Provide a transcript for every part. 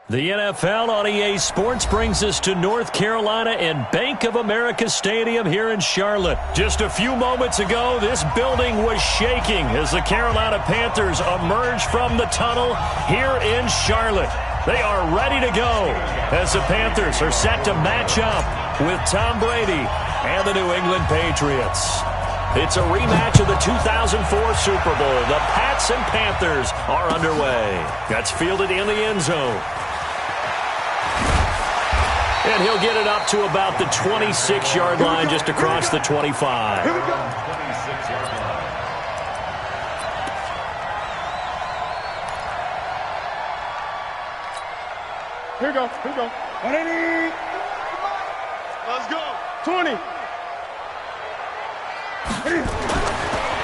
The NFL on EA Sports brings us to North Carolina and Bank of America Stadium here in Charlotte. Just a few moments ago, this building was shaking as the Carolina Panthers emerged from the tunnel here in Charlotte. They are ready to go as the Panthers are set to match up with Tom Brady and the New England Patriots. It's a rematch of the 2004 Super Bowl. The Pats and Panthers are underway. That's fielded in the end zone. And he'll get it up to about the 26-yard line, just across the 25. Here we go. Here we go. Here we go. 180. Let's go. 20.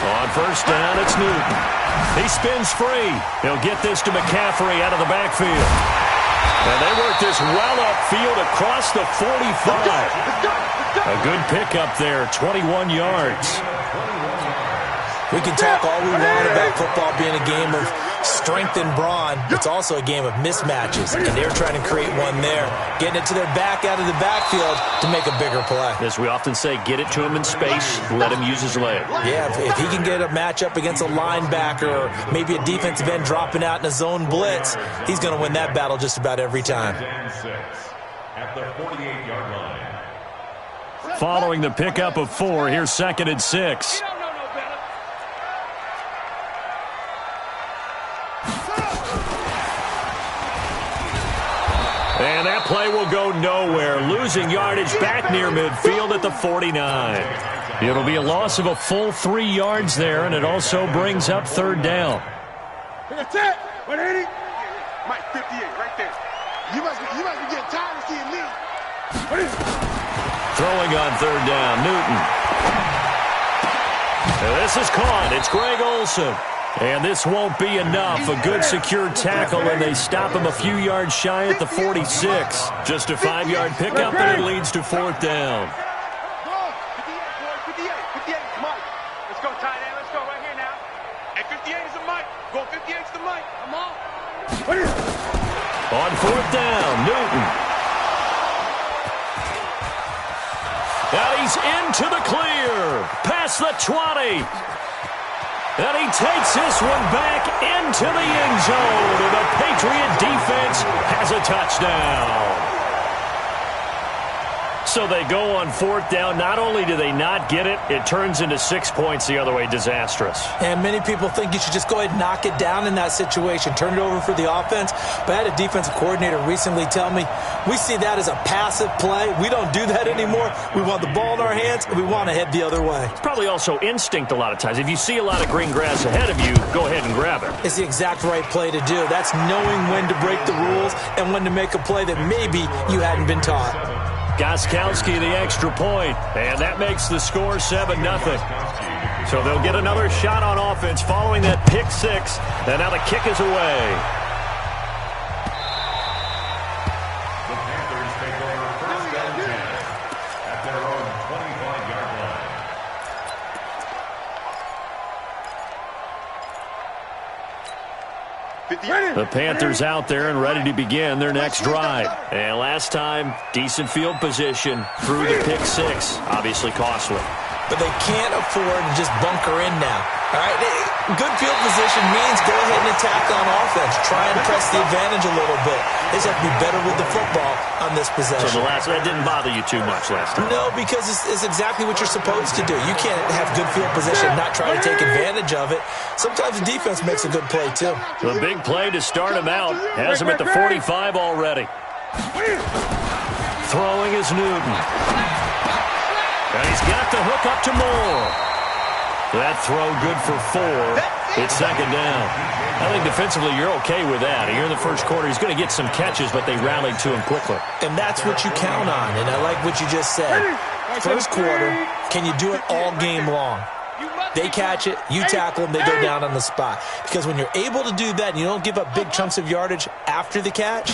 On first down, it's Newton. He spins free. He'll get this to McCaffrey out of the backfield. And they work this well upfield across the 45. A good pickup there, 21 yards. We can talk all we want about football being a game of strength and brawn. It's also a game of mismatches, and they're trying to create one there, getting it to their back out of the backfield to make a bigger play. As we often say, get it to him in space, let him use his leg. Yeah, if he can get a matchup against a linebacker or maybe a defensive end dropping out in a zone blitz, he's going to win that battle just about every time. At the 48-yard line. Following the pickup of 4, here's 2nd and 6. And that play will go nowhere, losing yardage back near midfield at the 49. It'll be a loss of a full 3 yards there, and it also brings up 3rd down. That's it. 180. Mike, 58, right there. You must be getting tired of seeing me. Throwing on 3rd down, Newton. And this is caught. It's Greg Olsen. And this won't be enough. A good secured tackle, and they stop him a few yards shy at the 46. Just a 5-yard pickup, and it leads to 4th down. 58, Mike. Let's go, tight end. Let's go right here now. Hey, 58 is the Mike. Go 58 is the Mike. Come on. On 4th down, Newton. And he's into the clear. Past the 20. And he takes this one back into the end zone. And the Patriot defense has a touchdown. So they go on 4th down. Not only do they not get it, it turns into 6 points the other way. Disastrous. And many people think you should just go ahead and knock it down in that situation. Turn it over for the offense. But I had a defensive coordinator recently tell me, we see that as a passive play. We don't do that anymore. We want the ball in our hands, and we want to head the other way. It's probably also instinct a lot of times. If you see a lot of green grass ahead of you, go ahead and grab it. It's the exact right play to do. That's knowing when to break the rules and when to make a play that maybe you hadn't been taught. Gostkowski the extra point, and that makes the score 7-0. So they'll get another shot on offense following that pick 6, and now the kick is away. The Panthers take over first down 10 at their own 25-yard line. The Panthers out there and ready to begin their next drive. And last time, decent field position through the pick 6. Obviously costly. But they can't afford to just bunker in now. All right, good field position means go ahead and attack on offense. Try and press the advantage a little bit. They just have to be better with the football on this possession. So that didn't bother you too much last time? No, because it's exactly what you're supposed to do. You can't have good field position and not try to take advantage of it. Sometimes the defense makes a good play, too. The big play to start him out has him at the 45 already. Throwing is Newton. And he's got the hook up to Moore. That throw good for 4. It's 2nd down. I think defensively you're okay with that. Here in the first quarter, he's going to get some catches, but they rallied to him quickly. And that's what you count on, and I like what you just said. First quarter, can you do it all game long? They catch it, you tackle them, they go down on the spot. Because when you're able to do that and you don't give up big chunks of yardage after the catch,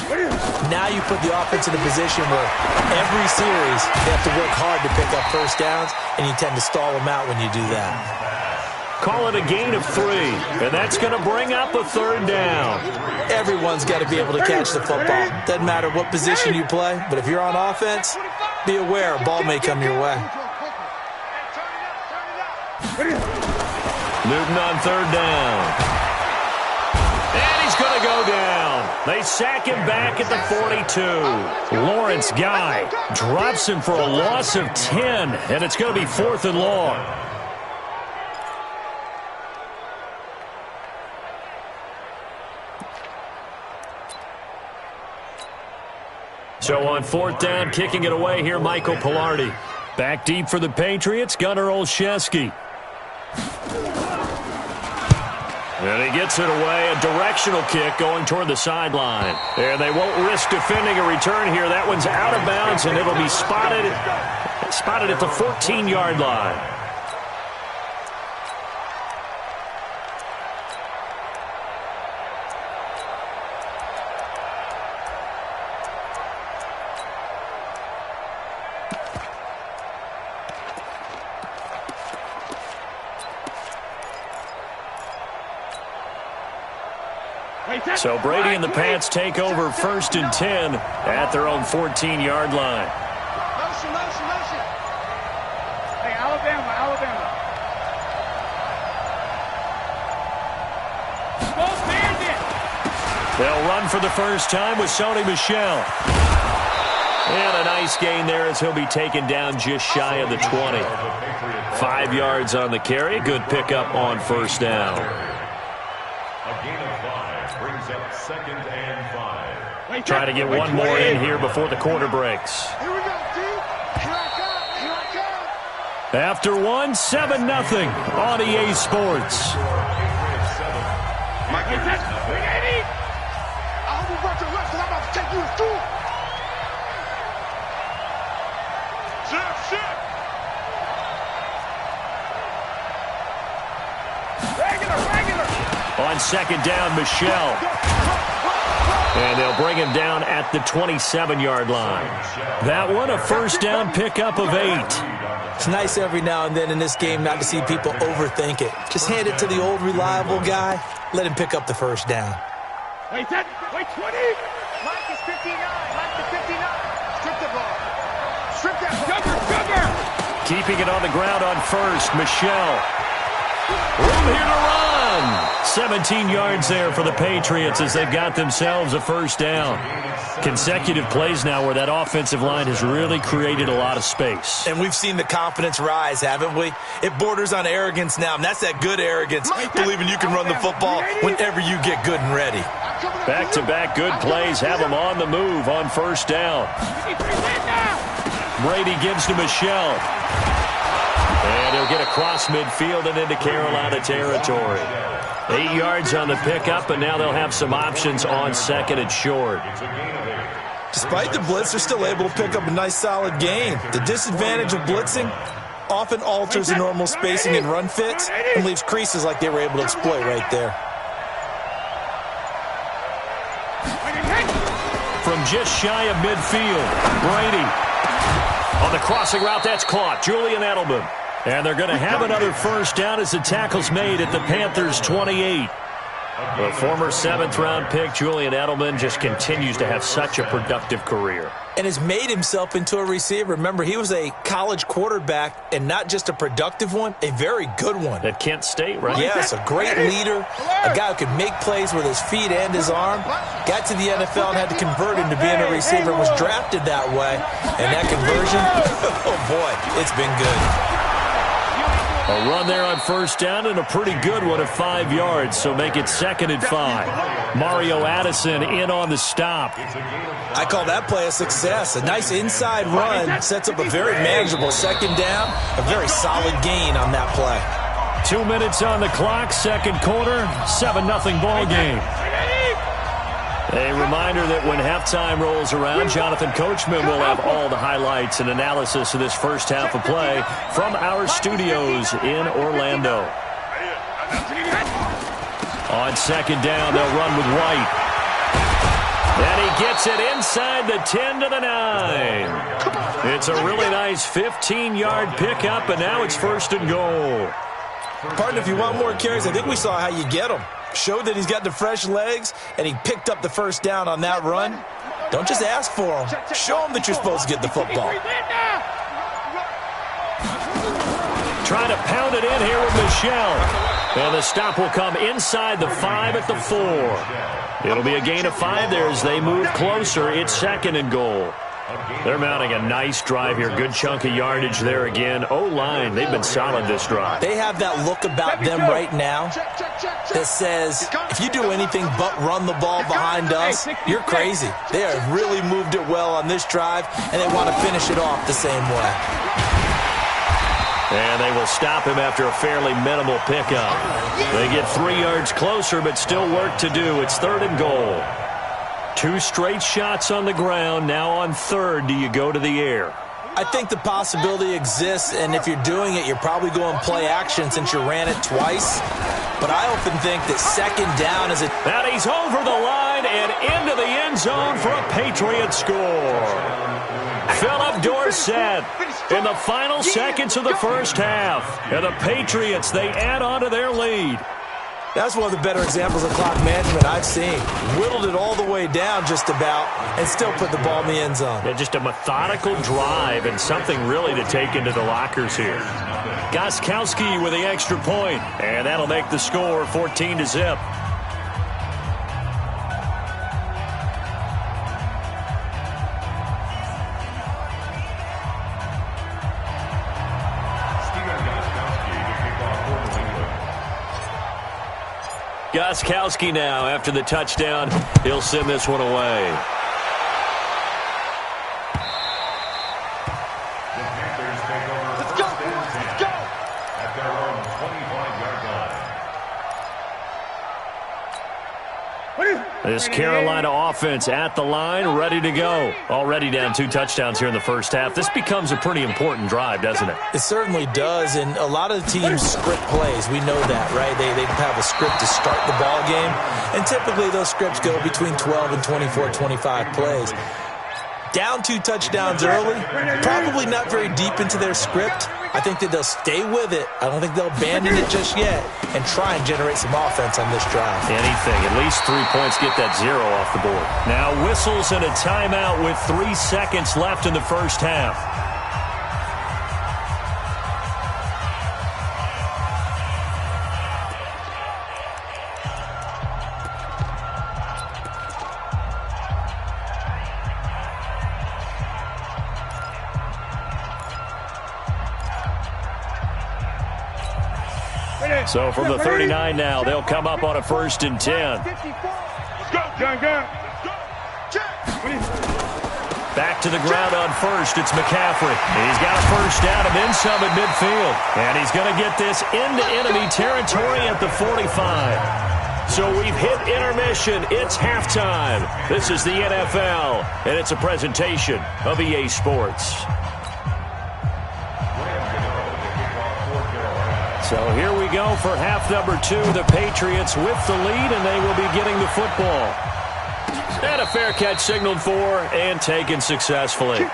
now you put the offense in a position where every series they have to work hard to pick up first downs, and you tend to stall them out when you do that. Call it a gain of 3, and that's going to bring up a third down. Everyone's got to be able to catch the football. Doesn't matter what position you play, but if you're on offense, be aware a ball may come your way. Newton on third down. And he's going to go down. They sack him back at the 42. Lawrence Guy drops him for a loss of 10, and it's going to be 4th and long. So on 4th down, kicking it away here, Michael Pilardi. Back deep for the Patriots, Gunnar Olszewski. And he gets it away, a directional kick going toward the sideline. And they won't risk defending a return here. That one's out of bounds, and it'll be spotted at the 14-yard line. So Brady and the Pats take over 1st and 10 at their own 14-yard line. Motion. Hey, Alabama. Both hands in. They'll run for the first time with Sony Michel. And a nice gain there as he'll be taken down just shy of the 20. 5 yards on the carry. Good pickup on 1st down. A gain of 5 brings up 2nd and 5. Try to get one more in here before the quarter breaks. Here we go, T. Here I come. After 7-0 on EA Sports. Mike, I hope you brought your left because I'm about to take you to school. Shit. Regular. On 2nd down, Michel. And they'll bring him down at the 27-yard line. That one, a 1st down pickup of 8. It's nice every now and then in this game not to see people overthink it. Just hand it to the old reliable guy. Let him pick up the 1st down. Wait, 20. Mike is 59. Strip the ball. Strip that ball. Sugar. Keeping it on the ground on 1st, Michel. Room here to run. 17 yards there for the Patriots as they've got themselves a 1st down. Consecutive plays now where that offensive line has really created a lot of space. And we've seen the confidence rise, haven't we? It borders on arrogance now, and that's that good arrogance, believing you can run the football whenever you get good and ready. Back-to-back good plays have them on the move on 1st down. Brady gives to Michel. And he'll get across midfield and into Carolina territory. 8 yards on the pickup, and now they'll have some options on 2nd and short. Despite the blitz, they're still able to pick up a nice solid gain. The disadvantage of blitzing often alters the normal spacing and run fits and leaves creases like they were able to exploit right there. From just shy of midfield, Brady. On the crossing route, that's caught. Julian Edelman. And they're going to have another 1st down as the tackle's made at the Panthers' 28. The former 7th-round pick, Julian Edelman, just continues to have such a productive career. And has made himself into a receiver. Remember, he was a college quarterback, and not just a productive one, a very good one. At Kent State, right? Yes, a great leader, a guy who could make plays with his feet and his arm. Got to the NFL and had to convert into being a receiver, was drafted that way. And that conversion, oh boy, it's been good. A run there on 1st down and a pretty good one of 5 yards, so make it 2nd and 5. Mario Addison in on the stop. I call that play a success. A nice inside run sets up a very manageable 2nd down. A very solid gain on that play. 2 minutes on the clock, 2nd quarter, 7-0 ball game. A reminder that when halftime rolls around, Jonathan Coachman will have all the highlights and analysis of this first half of play from our studios in Orlando. On 2nd down, they'll run with White. And he gets it inside the 10 to the 9. It's a really nice 15-yard pickup, and now it's 1st and goal. Partner, if you want more carries, I think we saw how you get them. Showed that he's got the fresh legs, and he picked up the first down on that run. Don't just ask for them. Show them that you're supposed to get the football. Trying to pound it in here with Michelle. And the stop will come inside the 5 at the 4. It'll be a gain of 5 there as they move closer. It's 2nd and goal. They're mounting a nice drive here. Good chunk of yardage there again. O-line, they've been solid this drive. They have that look about them right now that says, if you do anything but run the ball behind us, you're crazy. They have really moved it well on this drive, and they want to finish it off the same way. And they will stop him after a fairly minimal pickup. They get 3 yards closer, but still work to do. It's 3rd and goal. 2 straight shots on the ground. Now on 3rd, do you go to the air? I think the possibility exists, and if you're doing it, you're probably going play action since you ran it twice. But I often think that 2nd down is a... And he's over the line and into the end zone for a Patriot score. Philip Dorsett in the final seconds of the first half. And the Patriots, they add on to their lead. That's one of the better examples of clock management I've seen. Whittled it all the way down just about and still put the ball in the end zone. Yeah, just a methodical drive and something really to take into the lockers here. Gostkowski with the extra point, and that'll make the score 14-0. Gostkowski now, after the touchdown, he'll send this one away. The Panthers take over. Let's go! Let's go! At their own 25-yard line. This Carolina offense at the line, ready to go. Already down 2 touchdowns here in the first half. This becomes a pretty important drive, doesn't it? It certainly does, and a lot of the teams script plays. We know that, right? They have a script to start the ball game, and typically those scripts go between 12 and 24, 25 plays. Down 2 touchdowns early, probably not very deep into their script. I think that they'll stay with it. I don't think they'll abandon it just yet and try and generate some offense on this drive. Anything. At least 3 points, get that 0 off the board. Now whistles and a timeout with 3 seconds left in the first half. So from the 39 now, they'll come up on a 1st and 10. Let's go, John Gunn. Back to the ground on 1st. It's McCaffrey. He's got a first down and then some at midfield. And he's going to get this into enemy territory at the 45. So we've hit intermission. It's halftime. This is the NFL, and it's a presentation of EA Sports. So here we go for half number 2. The Patriots with the lead, and they will be getting the football. And a fair catch signaled for and taken successfully.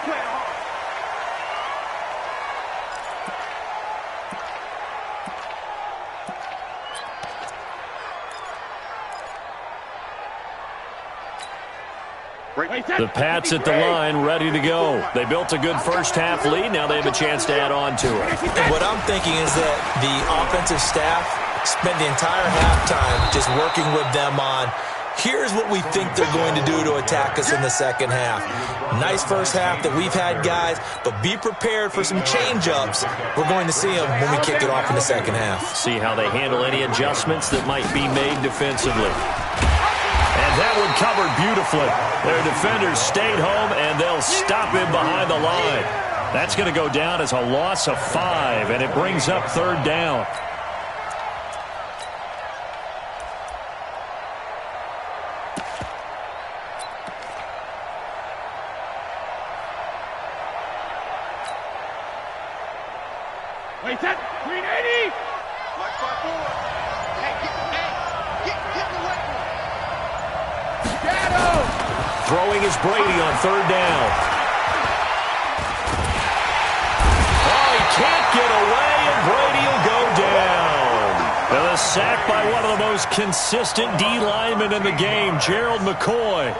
The Pats at the line, ready to go. They built a good first half lead. Now they have a chance to add on to it. And what I'm thinking is that the offensive staff spent the entire halftime just working with them on, here's what we think they're going to do to attack us in the second half. Nice first half that we've had, guys, but be prepared for some change-ups. We're going to see them when we kick it off in the second half. See how they handle any adjustments that might be made defensively. And that one covered beautifully. Their defenders stayed home, and they'll stop him behind the line. That's going to go down as a loss of 5, and it brings up 3rd down. Wait, that 380. Throwing is Brady on 3rd down. Oh, he can't get away, and Brady will go down. A sack by one of the most consistent D linemen in the game, Gerald McCoy.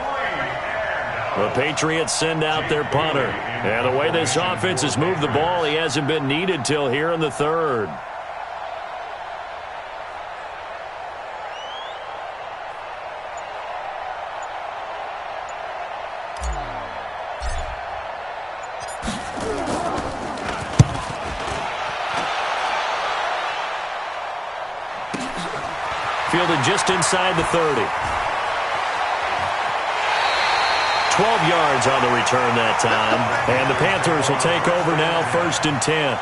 The Patriots send out their punter. And the way this offense has moved the ball, he hasn't been needed till here in the third. Fielded just inside the 30. 12 yards on the return that time. And the Panthers will take over now, 1st and 10.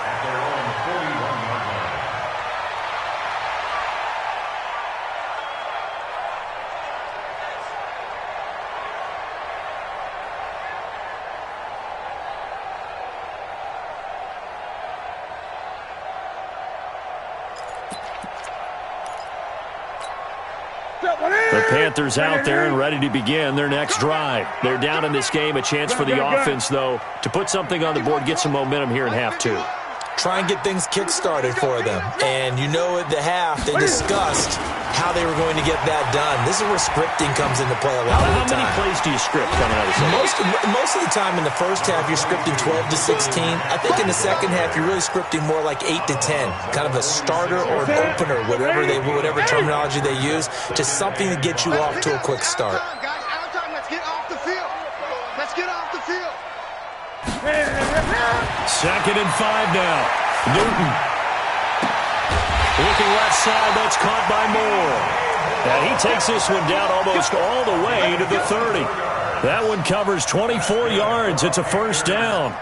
The Panthers out there and ready to begin their next drive. They're down in this game. A chance for the offense, though, to put something on the board, get some momentum here in half two. Try and get things kick-started for them. And you know at the half, they discussed how they were going to get that done. This is where scripting comes into play a lot of the time. How many plays do you script coming out of this? Most of the time in the first half, you're scripting 12 to 16. I think in the second half, you're really scripting more like 8 to 10. Kind of a starter or an opener, whatever terminology they use, just something to get you off to a quick start. Guys, out of time. Let's get off the field. Let's get off the field. 2nd and 5 now. Newton. Looking left side, that's caught by Moore. And he takes this one down almost all the way to the 30. That one covers 24 yards. It's a 1st down.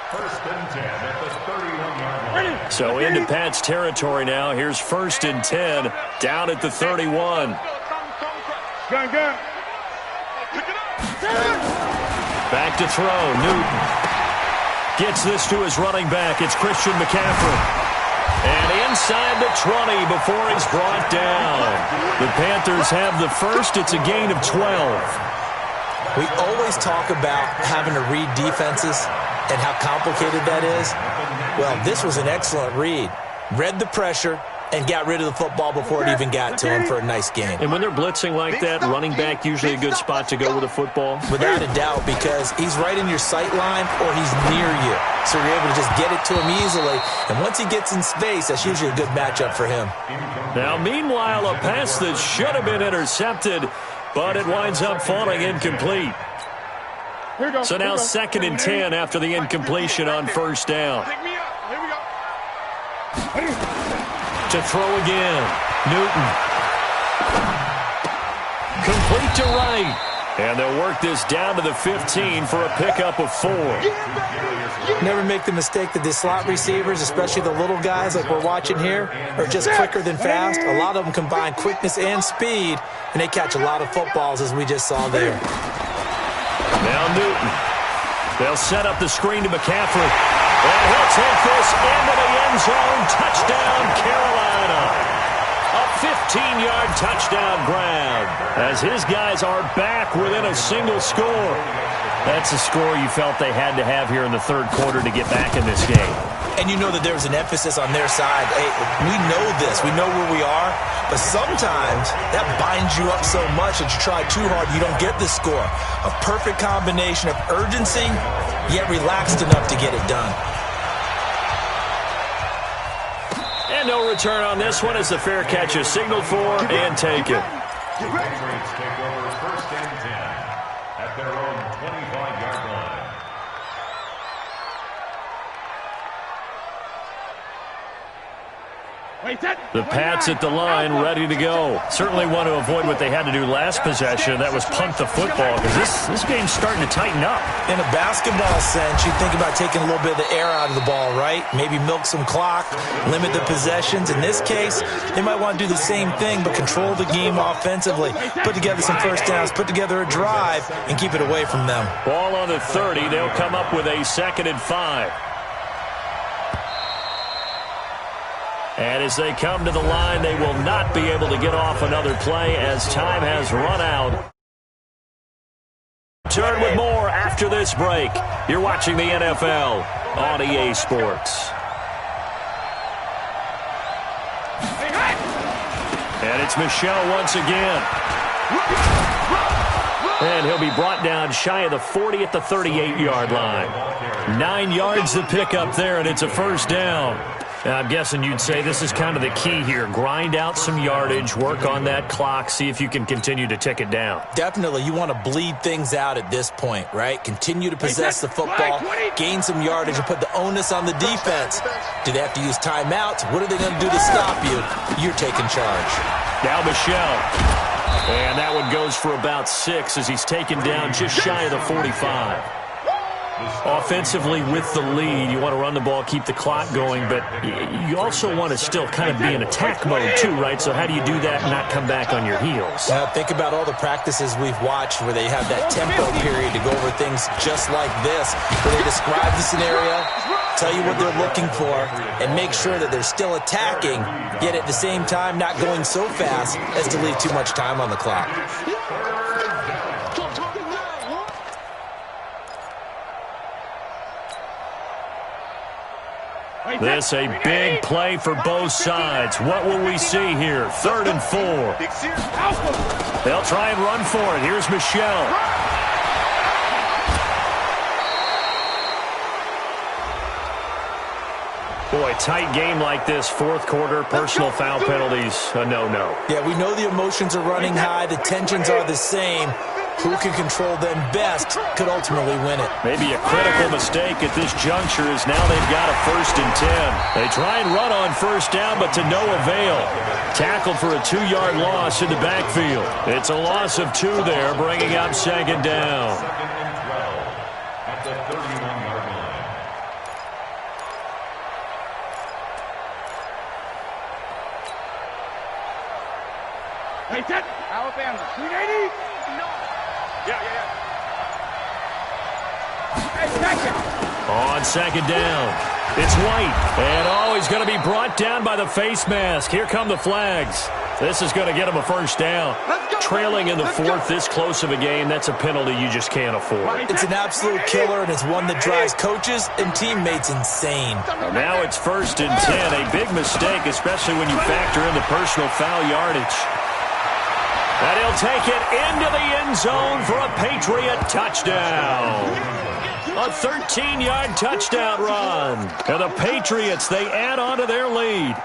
1st and 10 at the 31-yard line. So into Pat's territory now. Here's 1st and 10 down at the 31. Gun. Back to throw. Newton gets this to his running back. It's Christian McCaffrey. And inside the 20 before he's brought down. The Panthers have the first. It's a gain of 12. We always talk about having to read defenses and how complicated that is. Well, this was an excellent read. Read the pressure and got rid of the football before it even got to him for a nice game. And when they're blitzing like that, running back usually a good spot to go with the football? Without a doubt, because he's right in your sight line or he's near you. So you're able to just get it to him easily. And once he gets in space, that's usually a good matchup for him. Now, meanwhile, a pass that should have been intercepted, but it winds up falling incomplete. So now 2nd and 10 after the incompletion on 1st down. To throw again. Newton. Complete to right. And they'll work this down to the 15 for a pickup of 4. Never make the mistake that the slot receivers, especially the little guys like we're watching here, are just quicker than fast. A lot of them combine quickness and speed, and they catch a lot of footballs, as we just saw there. Now Newton. They'll set up the screen to McCaffrey. And he'll take this into the end zone. Touchdown, Carolina. A 15-yard touchdown grab as his guys are back within a single score. That's a score you felt they had to have here in the 3rd quarter to get back in this game. And you know that there's an emphasis on their side. Hey, we know this. We know where we are. But sometimes that binds you up so much that you try too hard, you don't get the score. A perfect combination of urgency, yet relaxed enough to get it done. And no return on this one as the fair catch is signaled for and taken. The Patriots take over 1st and 10 at their own 25-yard line. The Pats at the line, ready to go. Certainly want to avoid what they had to do last possession. That was punt the football, because this game's starting to tighten up. In a basketball sense, you think about taking a little bit of the air out of the ball, right? Maybe milk some clock, limit the possessions. In this case, they might want to do the same thing, but control the game offensively. Put together some 1st downs, put together a drive, and keep it away from them. Ball on the 30. They'll come up with a 2nd and 5. And as they come to the line, they will not be able to get off another play as time has run out. Turn with more after this break. You're watching the NFL on EA Sports. And it's Michel once again. And he'll be brought down shy of the 40 at the 38-yard line. 9 yards to pick up there, and it's a first down. Now, I'm guessing you'd say this is kind of the key here. Grind out some yardage, work on that clock, see if you can continue to tick it down. Definitely. You want to bleed things out at this point, right? Continue to possess the football, gain some yardage, and put the onus on the defense. Do they have to use timeouts? What are they going to do to stop you? You're taking charge. Now Michel. And that one goes for about 6 as he's taken down just shy of the 45. Offensively with the lead, you want to run the ball, keep the clock going, but you also want to still kind of be in attack mode too, right? So how do you do that and not come back on your heels? Think about all the practices we've watched where they have that tempo period to go over things just like this, where they describe the scenario, tell you what they're looking for, and make sure that they're still attacking, yet at the same time not going so fast as to leave too much time on the clock. This a big play for both sides. What will we see here? 3rd and 4. They'll try and run for it. Here's Michel. Boy, tight game like this, 4th quarter, personal foul penalties, a no-no. Yeah, we know the emotions are running high. The tensions are the same. Who can control them best could ultimately win it. Maybe a critical mistake at this juncture is now they've got a 1st and 10. They try and run on 1st down, but to no avail. Tackled for a 2-yard loss in the backfield. It's a loss of 2 there, bringing up 2nd down. At the 31-yard line. Hey, that Alabama, 380? No. Yeah. Hey, second. On 2nd down, it's White. And he's going to be brought down by the face mask. Here come the flags. This is going to get him a 1st down. Trailing in the 4th, this close of a game, that's a penalty you just can't afford. It's an absolute killer, and it's one that drives coaches and teammates insane. Now it's 1st and 10. A big mistake, especially when you factor in the personal foul yardage. And he'll take it into the end zone for a Patriot touchdown. A 13-yard touchdown run. And the Patriots, they add on to their lead.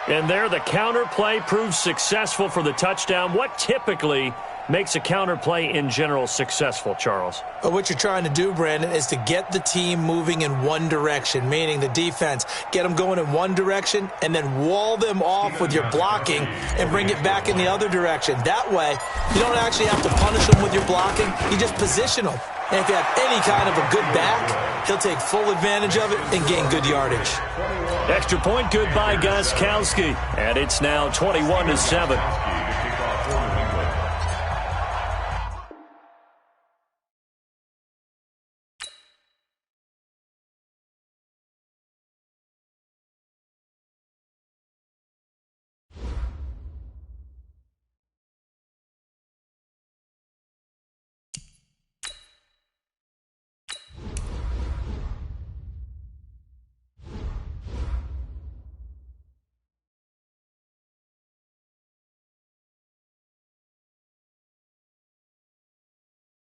And there the counter play proves successful for the touchdown. What typically makes a counter play in general successful, Charles? But what you're trying to do, Brandon, is to get the team moving in one direction, meaning the defense. Get them going in one direction and then wall them off with your blocking and bring it back in the other direction. That way, you don't actually have to punish them with your blocking. You just position them. And if you have any kind of a good back, he'll take full advantage of it and gain good yardage. Extra point good by Gostkowski. And it's now 21-7.